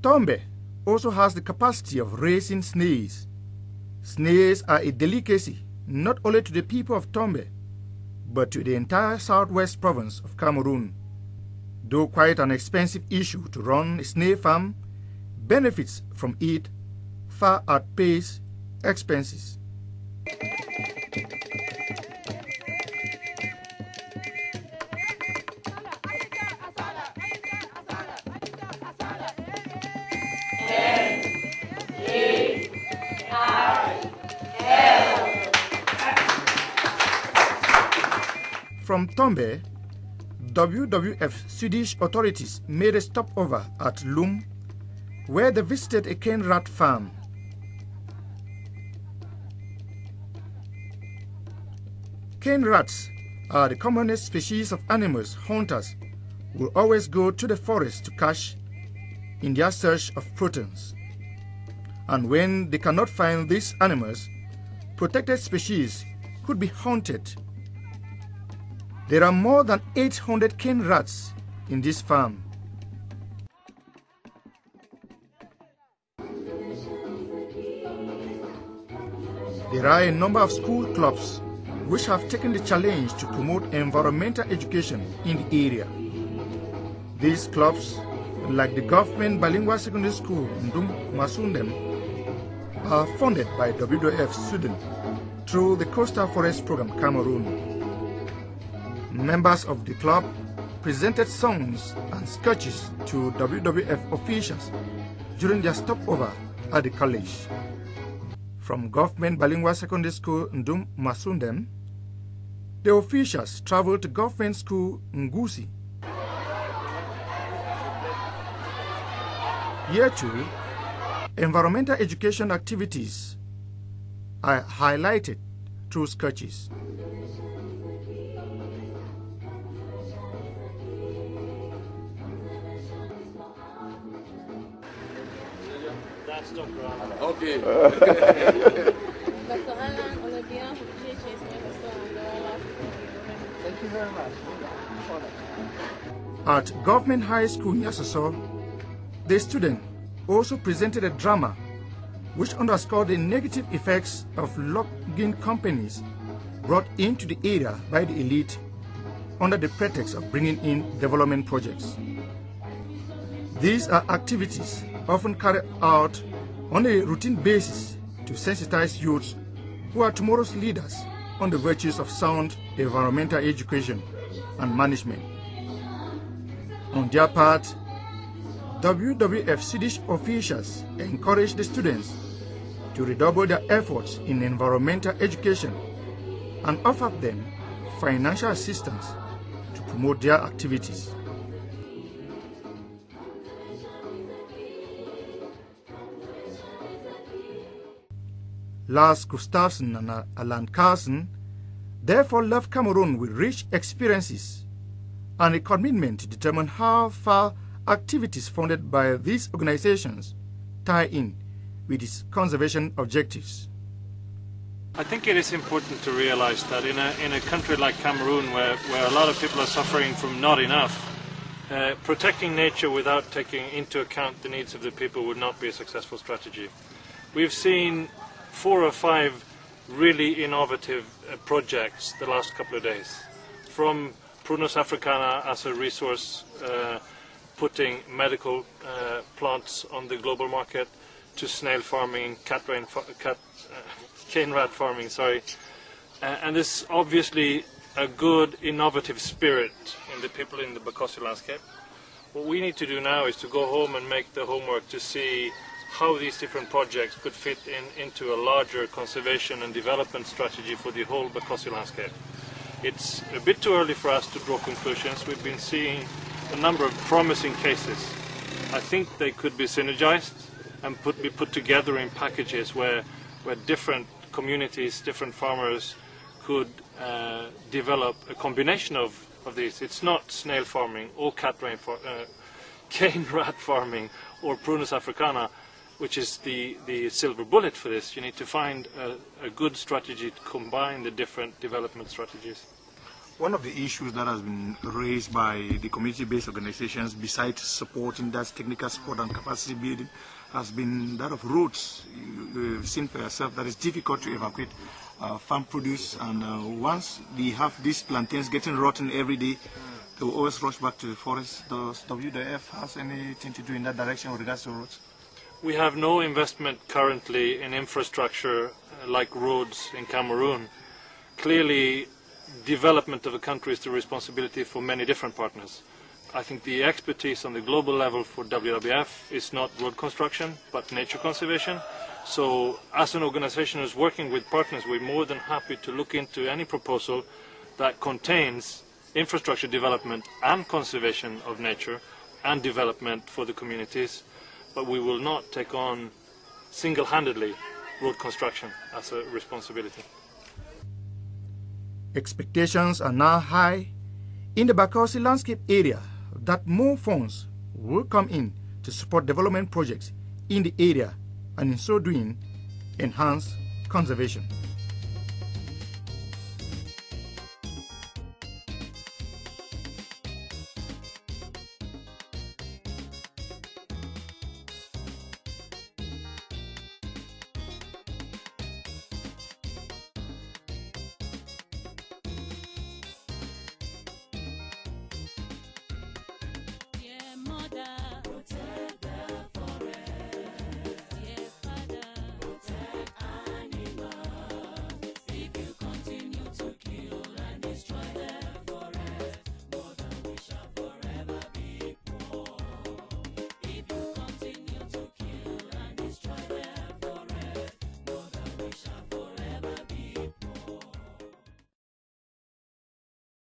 Tombe also has the capacity of raising snails. Snails are a delicacy not only to the people of Tombe, but to the entire southwest province of Cameroon. Though quite an expensive issue to run a snail farm, benefits from it far outpace expenses. From Tombe, WWF Swedish authorities made a stopover at Lum, where they visited a cane rat farm. Cane rats are the commonest species of animals hunters will always go to the forest to catch in their search of proteins. And when they cannot find these animals, protected species could be hunted. There are more than 800 cane rats in this farm. There are a number of school clubs which have taken the challenge to promote environmental education in the area. These clubs, like the government bilingual secondary school Ndum Masundem, are funded by WWF Sweden through the Costal Forests Programme Cameroon. Members of the club presented songs and sketches to WWF officials during their stopover at the college. From Government Bilingual Secondary School Ndum Masundem, the officials traveled to Government School Ngusi. Here too, environmental education activities are highlighted through sketches. That's Dr. Allan. Okay. Dr. Allan, on the behalf of GHS, thank you very much. At Government High School Nyasoso, the student also presented a drama which underscored the negative effects of logging companies brought into the area by the elite under the pretext of bringing in development projects. These are activities often carried out on a routine basis to sensitize youths who are tomorrow's leaders on the virtues of sound environmental education and management. On their part, WWF Swedish officials encourage the students to redouble their efforts in environmental education and offer them financial assistance to promote their activities. Lars Gustavsson and Allan Carlson therefore left Cameroon with rich experiences and a commitment to determine how far activities funded by these organizations tie in with its conservation objectives. I think it is important to realize that in a country like Cameroon, where a lot of people are suffering from not enough, protecting nature without taking into account the needs of the people would not be a successful strategy. We've seen 4 or 5 really innovative projects the last couple of days. From Prunus africana as a resource, putting medical plants on the global market, to snail farming, cane rat farming, and there's obviously a good innovative spirit in the people in the Bakossi landscape. What we need to do now is to go home and make the homework to see how these different projects could fit into a larger conservation and development strategy for the whole Bakossi landscape. It's a bit too early for us to draw conclusions. We've been seeing a number of promising cases. I think they could be synergized and be put together in packages where different communities, different farmers could develop a combination of these. It's not snail farming or cane rat farming or Prunus africana, which is the silver bullet for this. You need to find a good strategy to combine the different development strategies. One of the issues that has been raised by the community-based organizations, besides supporting that technical support and capacity building, has been that of roads. You've seen for yourself that it's difficult to evacuate farm produce, and once we have these plantains getting rotten every day, they will always rush back to the forest. Does WWF has anything to do in that direction with regards to roads? We have no investment currently in infrastructure like roads in Cameroon. Clearly, development of a country is the responsibility for many different partners. I think the expertise on the global level for WWF is not road construction, but nature conservation. So as an organization who's working with partners, we're more than happy to look into any proposal that contains infrastructure development and conservation of nature and development for the communities. But we will not take on single-handedly road construction as a responsibility. Expectations are now high in the Bakossi landscape area that more funds will come in to support development projects in the area, and in so doing, enhance conservation.